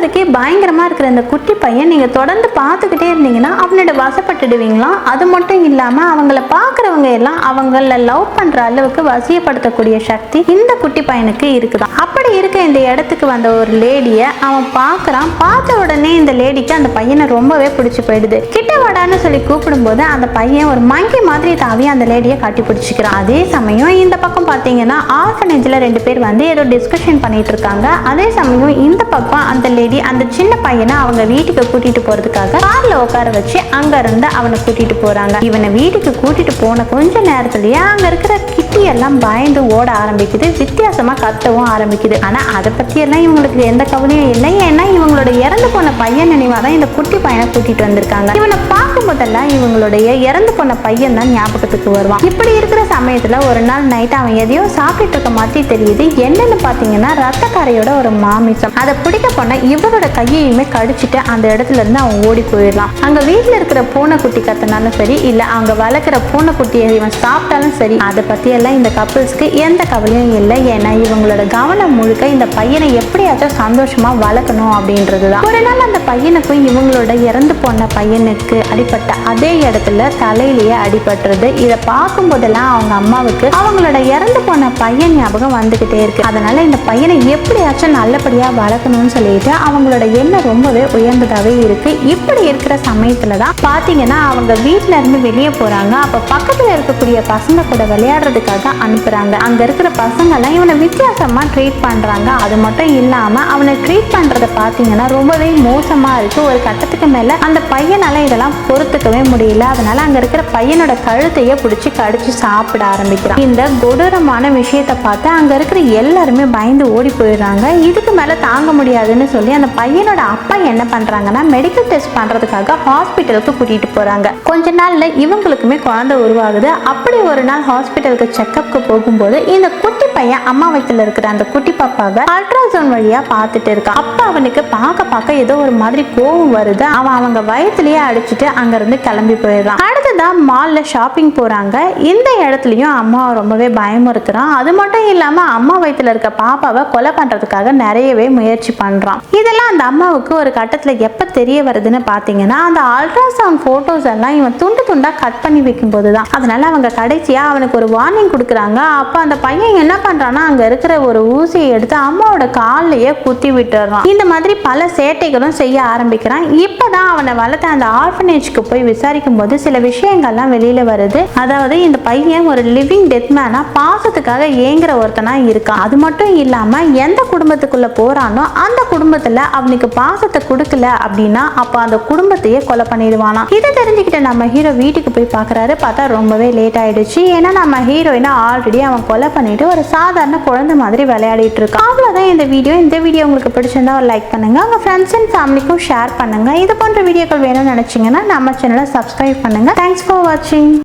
பார்க்கறதுக்கே பயங்கரமா இருக்கிற இந்த குட்டி பையன் நீங்க தொடர்ந்து பார்த்துக்கிட்டே இருந்தீங்கன்னா அவனோட வசப்பட்டுடுவீங்களாம். அது மட்டும் இல்லாம அவங்கள பார்க்கறவங்க எல்லாம் அவங்கள லவ் பண்ற அளவுக்கு வசியப்படுத்தக்கூடிய சக்தி இந்த குட்டி பையனுக்கு இருக்குதான். அப்படி இருக்க இந்த இடத்துக்கு வந்த ஒரு லேடிய அவன் பார்க்கறான். பார்த்த உடனே இந்த லேடிக்கு அந்த பையனை ரொம்பவே பிடிச்சு போயிடுது. கிட்ட வாடான்னு சொல்லி கூப்பிடும் போது அந்த பையன் ஒரு மங்கி மாதிரி தாவி அந்த லேடியை கட்டி பிடிச்சிக்கிறான். அதே சமயம் இந்த பக்கம் பார்த்தீங்கன்னா ஆர்ஃபனேஜ்ல 2 பேர் வந்து ஏதோ டிஸ்கஷன் பண்ணிட்டு இருக்காங்க. அதே சமயம் இந்த பக்கம் அந்த லேடி அந்த சின்ன பையனை அவங்க வீட்டுக்கு கூட்டிட்டு போறதுக்காக கார்ல உட்கார வச்சு அங்க இருந்து அவனை கூட்டிட்டு போறாங்க. இவனை வீட்டுக்கு கூட்டிட்டு போன கொஞ்ச நேரத்திலேயே அங்க இருக்கிற கிட்டி எல்லாம் பயந்து ஓட ஆரம்பிக்குது. வித்தியாசமா கத்தவும் ஆரம்பிக்குது. ஆனா அதை பத்தி எல்லாம் இவங்களுக்கு எந்த கவலையும் இல்லை. ஏன்னா இவங்களோட இறந்து போன பையன் நினைவாதான் இந்த குட்டி பையனை கூட்டிட்டு வந்திருக்காங்க. இவனை பார்க்கும் போதெல்லாம் இவங்களுடைய இறந்து போன பையன் தான் ஞாபகத்துக்கு வருவான். இப்படி இருக்கிற சமயத்துல ஒரு நாள் நைட் அவன் எதையோ சாப்பிட்டு இருக்க மாதிரி தெரியுது. என்னன்னு பாத்தீங்கன்னா ரத்தக்காரையோட ஒரு மாமிசம். அதை பிடிக்க போன இவரோட கையையுமே கடிச்சிட்டு அந்த இடத்துல இருந்து அவன் ஓடி போயிடலாம். அங்க வீட்டுல இருக்கிற பூனைக்குட்டி கத்தினாலும் சரி, இல்ல அங்க வளர்க்கிற பூனைக்குட்டியை இவன் சாப்பிட்டாலும் சரி, அதை பத்தி எல்லாம் இந்த கப்பிள்ஸ்க்கு எந்த கவலையும் இல்லை. ஏன்னா இவங்களோட கவனம் முழுக்க இந்த பையனை எப்படியாச்சும் சந்தோஷமா வளர்க்கணும் அப்படின்றதுதான். ஒரு நாள் அந்த பையனுக்கும் இவங்களோட இறந்து போன பையனுக்கு அடிபட்ட அதே இடத்துல தலையிலேயே அடிபட்டுறது. இதை பார்க்கும் போதெல்லாம் அவங்க அம்மாவுக்கு அவங்களோட இறந்து போன பையன் ஞாபகம் வந்துகிட்டே இருக்கு. அதனால இந்த பையனை எப்படியாச்சும் நல்லபடியா வளர்க்கணும்னு சொல்லிட்டு அவங்களோட எண்ணம் ரொம்பவே உயர்ந்ததாவே இருக்கு. இப்படி இருக்கிற சமயத்துல தான் பாத்தீங்கன்னா அவங்க வீட்டுல இருந்து வெளியே போறாங்க. அப்ப பக்கத்துல இருக்கக்கூடிய பசங்க கூட விளையாடுறதுக்காக அனுப்புறாங்க. அங்க இருக்கிற பசங்க எல்லாம் இவனை வித்தியாசமா ட்ரீட் பண்றாங்க. அது மட்டும் இல்லாம அவனை ட்ரீட் பண்றத பாத்தீங்கன்னா ரொம்பவே மோசமா இருக்கு. ஒரு கட்டத்துக்கு மேல அந்த பையனால இதெல்லாம் பொறுத்துக்கவே முடியல. அதனால அங்க இருக்கிற பையனோட கழுத்தையே பிடிச்சி கடிச்சு சாப்பிட ஆரம்பிக்கிறான். இந்த கொடூரமான விஷயத்தை பார்த்து அங்க இருக்கிற எல்லாருமே பயந்து ஓடி போயிடுறாங்க. இதுக்கு மேல தாங்க முடியாதுன்னு சொல்லி அந்த பையனோட அப்பா என்ன பண்றாங்கன்னா மெடிக்கல் டெஸ்ட் பண்றதுக்காக ஹாஸ்பிட்டலுக்கு கூட்டிட்டு போறாங்க. கொஞ்ச நாள்ல இவங்களுக்குமே குழந்தை உருவாகுது. அப்படி ஒரு நாள் ஹாஸ்பிட்டலுக்கு செக்அப்க்கு போகும்போது இந்த குட்டி பையன் அம்மா வயித்துல இருக்கிற அந்த குட்டி பாப்பாவை அல்ட்ராசவுண்ட் வழியா பார்த்துட்டு இருக்கான். அப்ப அவனுக்கு பார்க்க ஏதோ ஒரு மாதிரி கோவம் வருது. அவன் அவங்க வயிற்றுலயே அடிச்சுட்டு அங்க இருந்து கிளம்பி போயிடுறான். அடுத்ததான் மால்ல ஷாப்பிங் போறாங்க. இந்த இடத்துலயும் அம்மாவை ரொம்பவே பயமுறுத்துறான். அது மட்டும் இல்லாம அம்மா வயித்துல இருக்க பாப்பாவை கொலை பண்றதுக்காக நிறையவே முயற்சி பண்றான். இதெல்லாம் அந்த அம்மாவுக்கு ஒரு கட்டத்துல எப்ப தெரிய வருதுன்னு பாத்தீங்கன்னா அந்த அல்ட்ராசவுண்ட் போட்டோஸ் எல்லாம் இவன் துண்டு துண்டா கட் பண்ணி வைக்கும் போதுதான். அதனால அவங்க கடைசியா அவனுக்கு ஒரு வார்னிங் கொடுக்குறாங்க. அப்ப அந்த பையன் என்ன பண்றான்னா அங்க இருக்கிற ஒரு ஊசியை எடுத்து அம்மாவோட கால்லயே குத்தி விட்டுறான். இந்த மாதிரி பல சேட்டைகளும் செய்ய ஆரம்பிக்கிறான். இப்பதான் அவனை வளர்த்த அந்த ஆர்ஃபனேஜ்க்கு போய் விசாரிக்கும் போது சில விஷயங்கள்லாம் வெளியில வருது. அதாவது இந்த பையன் ஒரு லிவிங் டெத் மேனா பாசத்துக்காக ஏங்குற ஒருத்தனா இருக்கான். அது மட்டும் இல்லாம எந்த குடும்பத்துக்குள்ள போறானோ அந்த குடும்பத்துல அவனுக்கு பாசத்தை கொடுக்கல அப்படின்னா அப்ப அந்த குடும்பத்தையே கொலை பண்ணிடுவானா. இதை தெரிஞ்சுக்கிட்ட நம்ம ஹீரோ வீட்டுக்கு போய் பாக்குறாரு. பார்த்தா ரொம்பவே லேட் ஆயிடுச்சு. ஏன்னா நம்ம ஹீரோயினை ஆல்ரெடி அவன் கொலை பண்ணிட்டு ஒரு சாதாரண குழந்தை மாதிரி விளையாடிட்டு இருக்கான். அவ்வளவுதான் இந்த வீடியோ. இந்த வீடியோ உங்களுக்கு பிடிச்சிருந்தா ஒரு லைக் பண்ணுங்க. உங்க ஃப்ரெண்ட்ஸ் அண்ட் ஃபேமிலிக்கும் ஷேர் பண்ணுங்க. இது போன்ற வீடியோக்கள் வேணும்னு நினைச்சீங்கன்னா நம்ம சேனலை சப்ஸ்கிரைப் பண்ணுங்க. தேங்க்ஸ் ஃபார் வாட்சிங்.